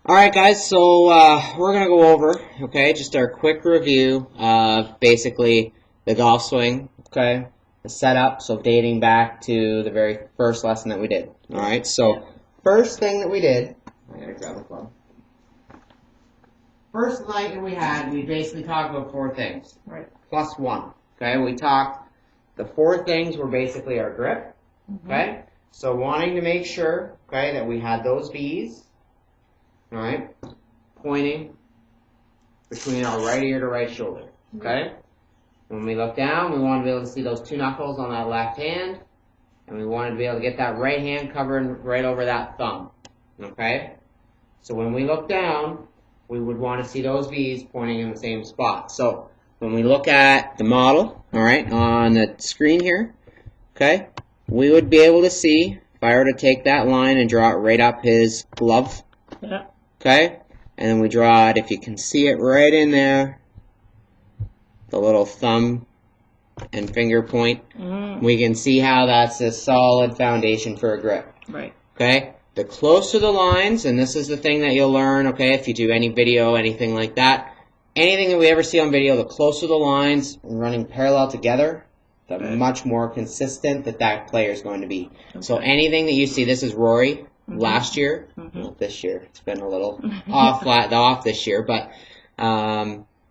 Alright guys, so we're going to go over, okay, just our quick review of basically the golf swing, okay, the setup, so dating back to the very first lesson that we did. Alright, so first thing that we did, I gotta grab a club. First night that we had, we basically talked about four things, Right. plus one, okay, we talked, the four things were basically our grip, okay, so wanting to make sure, okay, that we had those V's, alright, pointing between our right ear to right shoulder, okay? When we look down, we want to be able to see those two knuckles on that left hand, and we want to be able to get that right hand covering right over that thumb, okay? So when we look down, we would want to see those V's pointing in the same spot. So when we look at the model, alright, on the screen here, okay, we would be able to see, if I were to take that line and draw it right up his glove, Yeah. okay, and then we draw it, if you can see it right in there, the little thumb and finger point, we can see how that's a solid foundation for a grip, Right. okay? The closer the lines, and this is the thing that you'll learn, okay, if you do any video, anything like that, anything that we ever see on video, the closer the lines running parallel together, the much more consistent that player is going to be. So anything that you see, this is Rory last year, well, this year, it's been a little off this year, but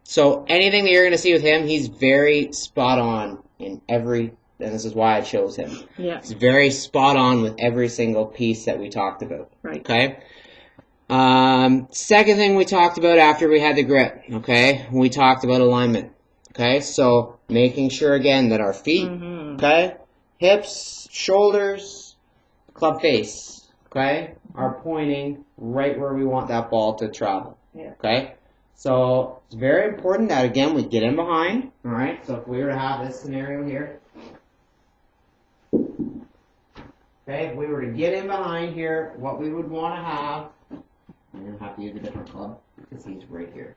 so anything that you're going to see with him, he's very spot on in every, and this is why I chose him. Yeah. He's very spot on with every single piece that we talked about. Right. Okay. Second thing we talked about after we had the grip. Okay, we talked about alignment. Okay, so making sure again that our feet, okay, hips, shoulders, club face, okay, are pointing right where we want that ball to travel. Yeah. Okay, so it's very important that again we get in behind. All right, so if we were to have this scenario here, okay, if we were to get in behind here, what we would want to have, I'm gonna have to use a different club because he's right here.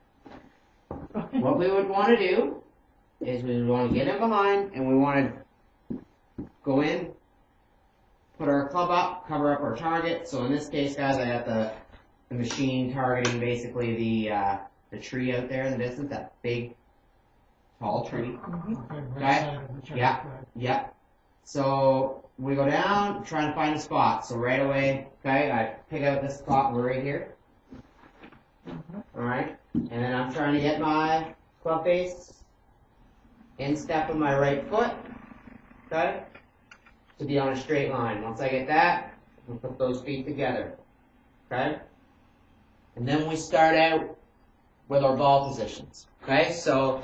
What we would want to do is we would want to get in behind and we want to go in, put our club up, cover up our target. So in this case, guys, I got the machine targeting basically the tree out there in the distance, that big, tall tree. Okay? Yeah, yeah. So we go down, trying to find a spot. So right away, okay, I pick out this spot right here. Alright, and then I'm trying to get my club face in step with my right foot, okay, to be on a straight line. Once I get that, we'll put those feet together, okay, and then we start out with our ball positions, okay, so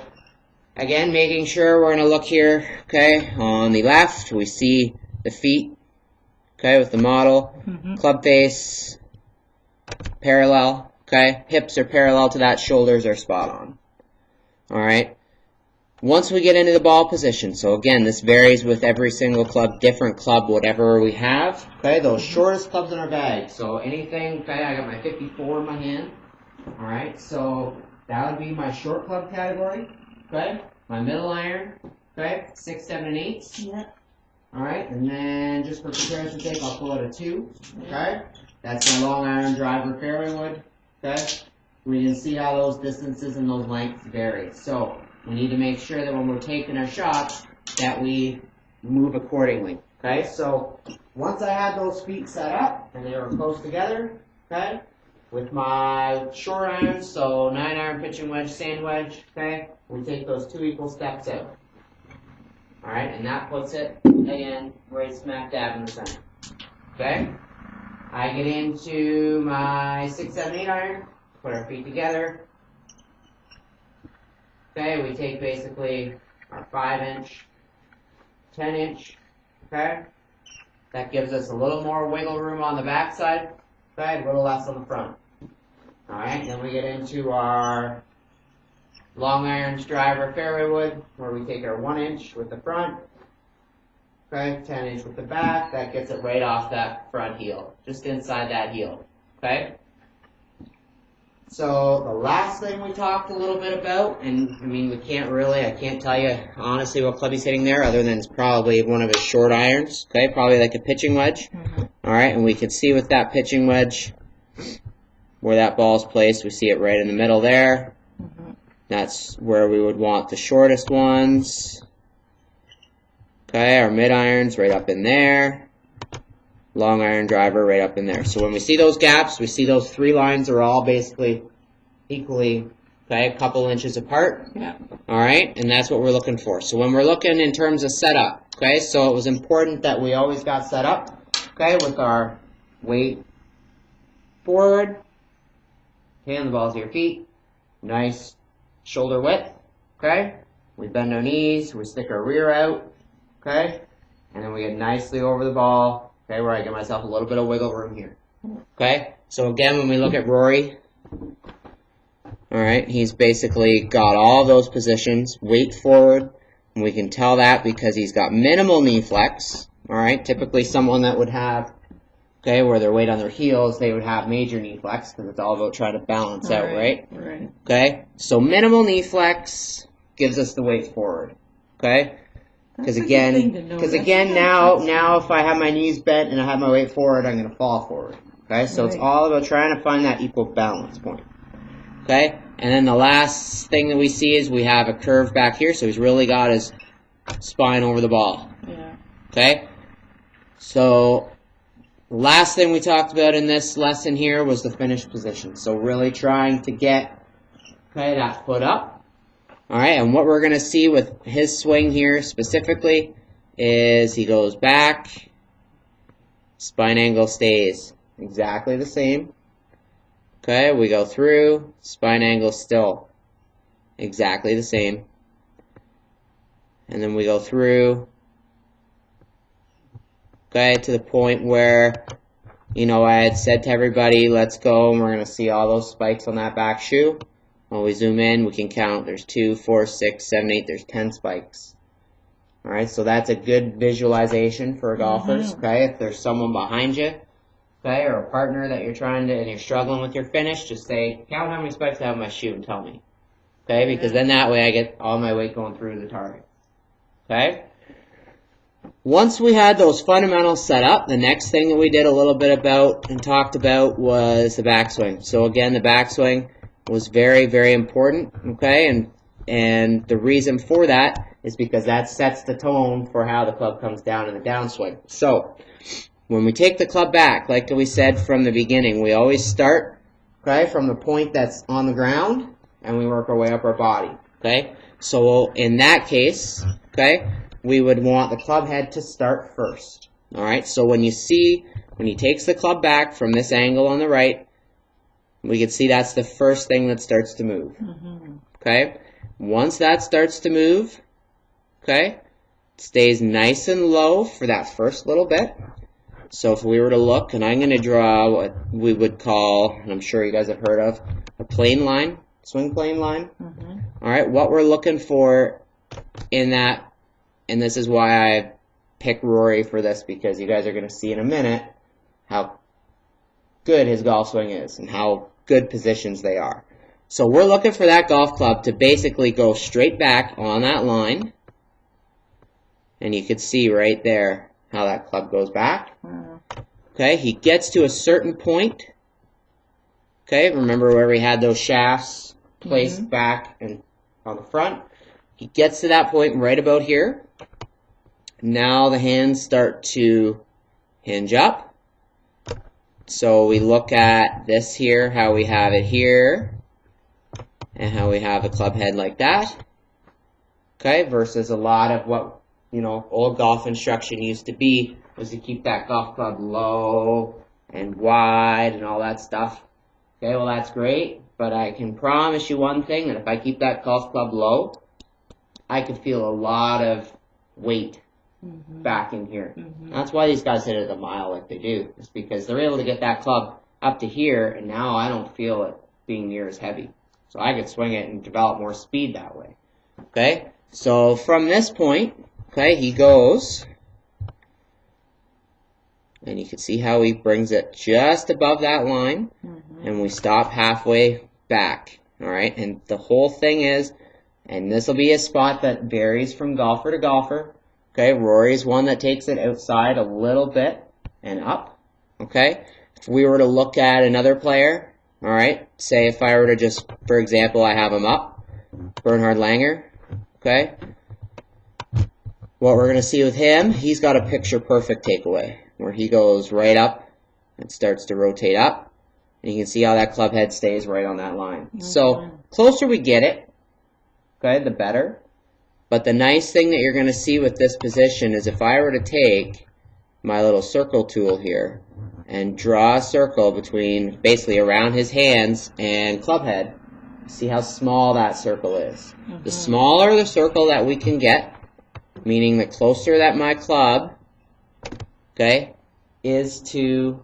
again, making sure we're going to look here, okay, on the left, we see the feet, okay, with the model, club face, parallel, okay, hips are parallel to that, shoulders are spot on, alright. Once we get into the ball position, so again, this varies with every single club, different club, whatever we have. Okay, those shortest clubs in our bag. So anything, okay, I got my 54 in my hand. Alright, so that would be my short club category. Okay, my middle iron, okay, 6, 7, and 8. Yeah. Alright, and then just for comparison's sake, I'll pull out a 2. Okay, that's my long iron driver fairway wood. Okay, we can see how those distances and those lengths vary. So we need to make sure that when we're taking our shots that we move accordingly. Okay, so once I had those feet set up and they were close together, okay, with my short irons, so 9 iron pitching wedge, sand wedge, okay, we take those 2 equal steps out. Alright, and that puts it, again, right smack dab in the center. Okay, I get into my 6, 7, 8 iron, put our feet together. Okay, we take basically our 5-inch, 10-inch, okay? That gives us a little more wiggle room on the backside, okay? A little less on the front. Alright, then we get into our long irons driver fairway wood, where we take our 1-inch with the front, okay? 10-inch with the back, that gets it right off that front heel, just inside that heel, okay? So the last thing we talked a little bit about, and I mean I can't tell you honestly what club he's hitting there other than it's probably one of his short irons, okay, probably like a pitching wedge. Alright, and we can see with that pitching wedge, where that ball's placed. We see it right in the middle there. That's where we would want the shortest ones. Okay, our mid irons right up in there. Long iron driver right up in there. So when we see those gaps, we see those 3 lines are all basically equally, okay, a couple inches apart. Yeah. All right, and that's what we're looking for. So when we're looking in terms of setup, okay, so it was important that we always got set up, okay, with our weight forward, hand the balls to your feet, nice shoulder width, okay. We bend our knees, we stick our rear out, okay, and then we get nicely over the ball. Okay, where I give myself a little bit of wiggle room here. Okay, so again, when we look at Rory, alright, he's basically got all those positions, weight forward, and we can tell that because he's got minimal knee flex. Alright, typically someone that would have, okay, where their weight on their heels, they would have major knee flex because it's all about trying to balance out, right? Right. Okay, so minimal knee flex gives us the weight forward. Okay? Because again, now if I have my knees bent and I have my weight forward, I'm going to fall forward. Okay, so it's all about trying to find that equal balance point. Okay, and then the last thing that we see is we have a curve back here, so he's really got his spine over the ball. Yeah. Okay, so the last thing we talked about in this lesson here was the finish position. So really trying to get, okay, that foot up. Alright, and what we're going to see with his swing here specifically is he goes back, spine angle stays exactly the same. Okay, we go through, spine angle still exactly the same. And then we go through, okay, to the point where, you know, I had said to everybody, let's go, and we're going to see all those spikes on that back shoe. When we zoom in, we can count. There's 2, 4, 6, 7, 8. There's 10 spikes. All right, so that's a good visualization for golfers. Okay, if there's someone behind you, okay, or a partner that you're trying to, and you're struggling with your finish, just say, count how many spikes I have in my shoe and tell me. Okay, because then that way I get all my weight going through the target. Okay. Once we had those fundamentals set up, the next thing that we did a little bit about and talked about was the backswing. So again, the backswing was very, very important, okay, and the reason for that is because that sets the tone for how the club comes down in the downswing. So, when we take the club back, like we said from the beginning, we always start, okay, from the point that's on the ground, and we work our way up our body, okay. So, in that case, okay, we would want the club head to start first, all right. So, when he takes the club back from this angle on the right, we can see that's the first thing that starts to move. Okay? Once that starts to move, okay, it stays nice and low for that first little bit. So if we were to look, and I'm going to draw what we would call, and I'm sure you guys have heard of, a plane line, swing plane line. Alright, what we're looking for in that, and this is why I picked Rory for this, because you guys are going to see in a minute how good his golf swing is and how good positions they are. So we're looking for that golf club to basically go straight back on that line. And you can see right there how that club goes back. Okay, he gets to a certain point. Okay, remember where we had those shafts placed back and on the front? He gets to that point right about here. Now the hands start to hinge up. So we look at this here, how we have it here, and how we have a club head like that. Okay, versus a lot of what, you know, old golf instruction used to be, was to keep that golf club low and wide and all that stuff. Okay, well that's great, but I can promise you one thing, that if I keep that golf club low, I could feel a lot of weight back in here. That's why these guys hit it a mile like they do. It's because they're able to get that club up to here, and now I don't feel it being near as heavy. So I could swing it and develop more speed that way. Okay? So from this point, okay, he goes, and you can see how he brings it just above that line, and we stop halfway back. Alright? And the whole thing is, and this will be a spot that varies from golfer to golfer. Okay, Rory's one that takes it outside a little bit and up. Okay, if we were to look at another player, Alright, say if I were to just, for example, I have him up, Bernhard Langer, okay? What we're going to see with him, he's got a picture-perfect takeaway, where he goes right up and starts to rotate up, and you can see how that club head stays right on that line. So, closer we get it, okay, the better. But the nice thing that you're going to see with this position is if I were to take my little circle tool here and draw a circle between, basically around his hands and club head, see how small that circle is. The smaller the circle that we can get, meaning the closer that my club, okay, is to,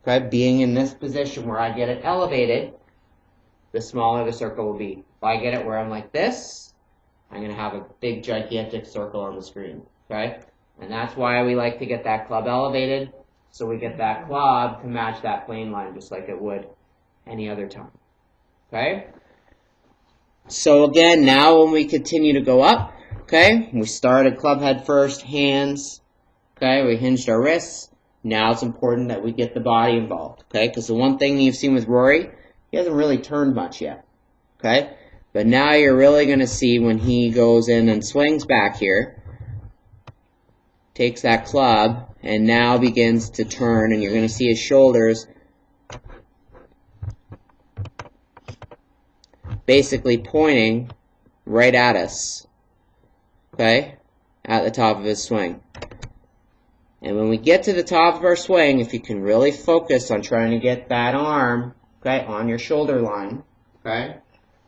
okay, being in this position where I get it elevated, the smaller the circle will be. If I get it where I'm like this, I'm going to have a big gigantic circle on the screen, okay? And that's why we like to get that club elevated, so we get that club to match that plane line just like it would any other time, okay? So again, now when we continue to go up, okay, we started club head first, hands, okay, we hinged our wrists. Now it's important that we get the body involved, okay, because the one thing you've seen with Rory, he hasn't really turned much yet, okay? But now you're really going to see when he goes in and swings back here, takes that club, and now begins to turn, and you're going to see his shoulders basically pointing right at us, okay, at the top of his swing. And when we get to the top of our swing, if you can really focus on trying to get that arm, okay, on your shoulder line, okay,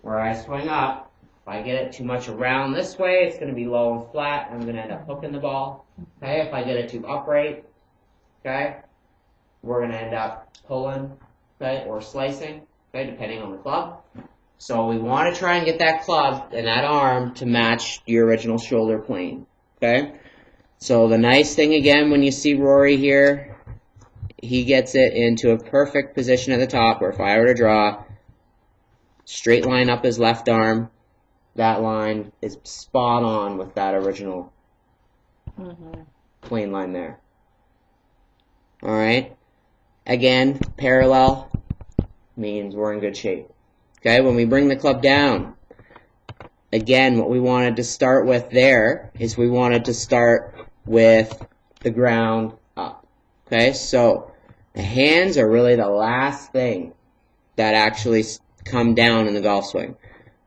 where I swing up, if I get it too much around this way, it's going to be low and flat, and I'm going to end up hooking the ball. Okay, if I get it too upright, okay, we're going to end up pulling, okay, or slicing, okay, depending on the club. So we want to try and get that club and that arm to match your original shoulder plane, okay? So the nice thing, again, when you see Rory here, he gets it into a perfect position at the top, where if I were to draw, straight line up his left arm, that line is spot on with that original plane line there. Alright? Again, parallel means we're in good shape. Okay, when we bring the club down, again, what we wanted to start with there is we wanted to start with the ground up. Okay, so the hands are really the last thing that actually come down in the golf swing.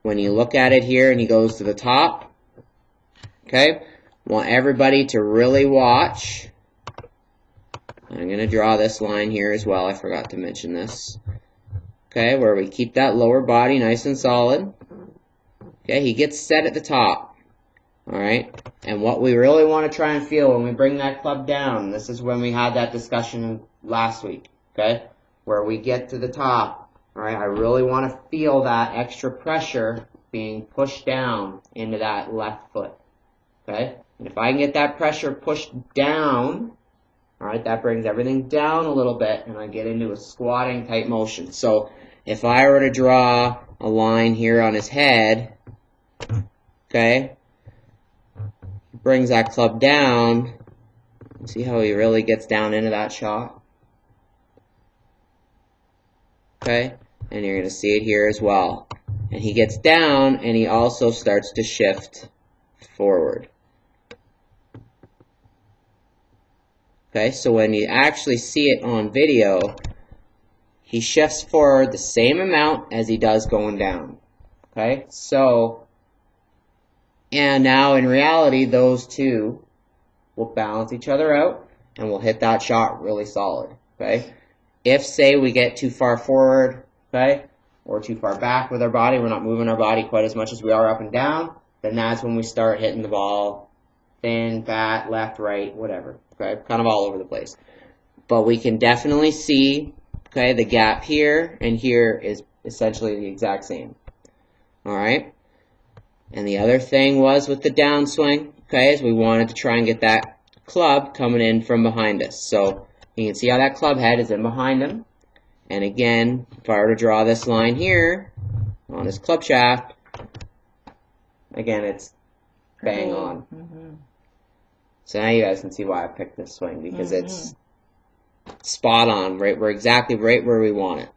When you look at it here and he goes to the top, okay, want everybody to really watch. I'm going to draw this line here as well. I forgot to mention this. Okay, where we keep that lower body nice and solid. Okay, he gets set at the top. Alright, and what we really want to try and feel when we bring that club down, this is when we had that discussion last week, okay, where we get to the top. Alright, I really want to feel that extra pressure being pushed down into that left foot. Okay, and if I can get that pressure pushed down, alright, that brings everything down a little bit, and I get into a squatting type motion. So if I were to draw a line here on his head, okay, brings that club down, see how he really gets down into that shot? Okay, and you're going to see it here as well. And he gets down, and he also starts to shift forward. Okay, so when you actually see it on video, he shifts forward the same amount as he does going down. Okay, so, and now in reality, those two will balance each other out, and we'll hit that shot really solid. Okay, if, say, we get too far forward, okay, or too far back with our body, we're not moving our body quite as much as we are up and down, then that's when we start hitting the ball thin, fat, left, right, whatever. Okay, kind of all over the place. But we can definitely see, okay, the gap here and here is essentially the exact same. Alright? And the other thing was with the downswing, okay, is we wanted to try and get that club coming in from behind us. So you can see how that club head is in behind him. And again, if I were to draw this line here on his club shaft, again, it's bang on. So now you guys can see why I picked this swing, because it's spot on, right? We're exactly right where we want it.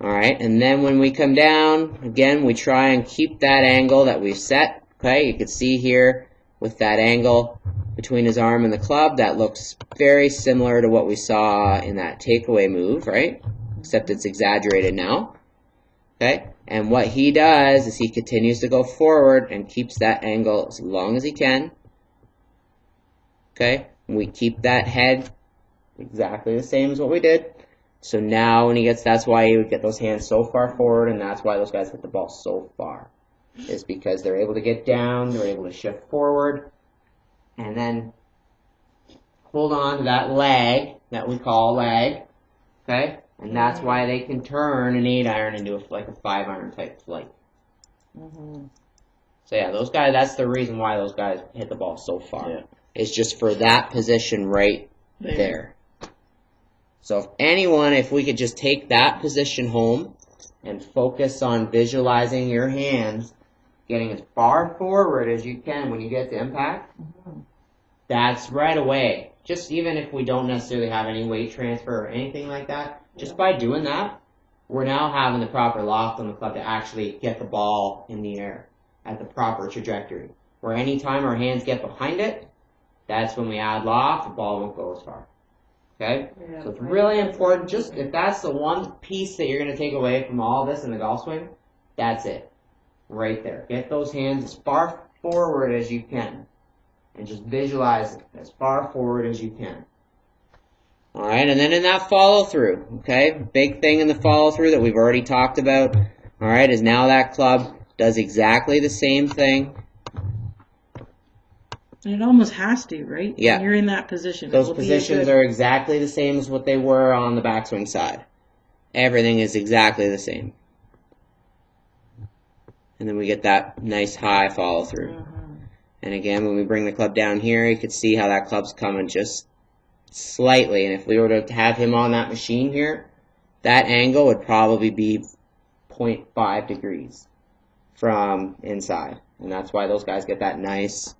Alright, and then when we come down, again, we try and keep that angle that we've set. Okay, you can see here with that angle between his arm and the club, that looks very similar to what we saw in that takeaway move, right? Except it's exaggerated now. Okay, and what he does is he continues to go forward and keeps that angle as long as he can. Okay, we keep that head exactly the same as what we did. So now when he gets, that's why he would get those hands so far forward, and that's why those guys hit the ball so far. Is because they're able to get down, they're able to shift forward, and then hold on to that lag that we call lag. Okay? And that's why they can turn an 8-iron into like a 5-iron type flight. So yeah, those guys, that's the reason why those guys hit the ball so far. Yeah. It's just for that position right there. So if we could just take that position home and focus on visualizing your hands getting as far forward as you can when you get to impact, that's right away. Just even if we don't necessarily have any weight transfer or anything like that, just by doing that, we're now having the proper loft on the club to actually get the ball in the air at the proper trajectory. Where anytime our hands get behind it, that's when we add loft, the ball won't go as far. Okay? So it's really important, just if that's the one piece that you're going to take away from all this in the golf swing, that's it. Right there. Get those hands as far forward as you can. And just visualize it as far forward as you can. Alright, and then in that follow through, okay? Big thing in the follow through that we've already talked about, alright, is now that club does exactly the same thing. It almost has to, right? Yeah. When you're in that position. Those positions are exactly the same as what they were on the backswing side. Everything is exactly the same. And then we get that nice high follow through. And again, when we bring the club down here, you can see how that club's coming just slightly. And if we were to have him on that machine here, that angle would probably be 0.5 degrees from inside. And that's why those guys get that nice,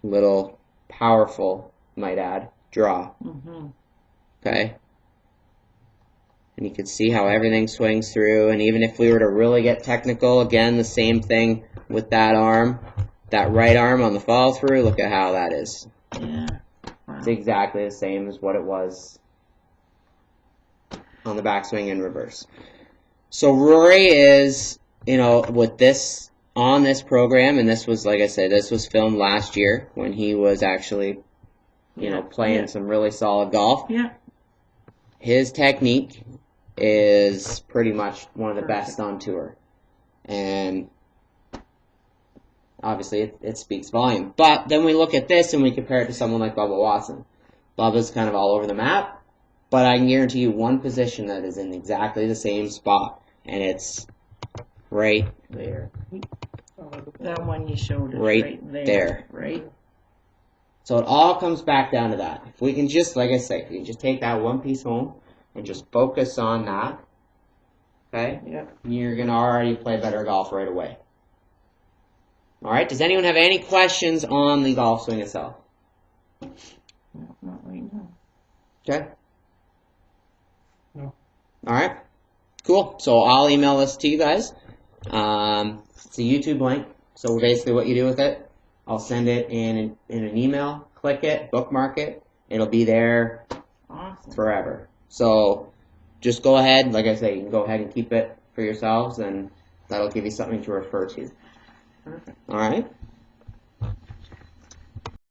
little, powerful, might add, draw. Okay? And you can see how everything swings through. And even if we were to really get technical, again, the same thing with that arm. That right arm on the follow through, look at how that is. Yeah. Wow. It's exactly the same as what it was on the backswing in reverse. So Rory is, with this, on this program, and this was, like I said, this was filmed last year when he was actually, playing some really solid golf. Yeah. His technique is pretty much one of the best on tour. And obviously, it speaks volume. But then we look at this and we compare it to someone like Bubba Watson. Bubba's kind of all over the map, but I can guarantee you one position that is in exactly the same spot, and it's right there. That one you showed us right there. Right? So it all comes back down to that. If we can just, like I say, if you can just take that one piece home and just focus on that, okay? Yeah. You're going to already play better golf right away. All right, does anyone have any questions on the golf swing itself? No, not right now. Okay. No. All right, cool. So I'll email this to you guys. It's a YouTube link. So basically what you do with it, I'll send it in an email, click it, bookmark it. It'll be there forever. So just go ahead, like I say, you can go ahead and keep it for yourselves, and that'll give you something to refer to. Perfect. All right.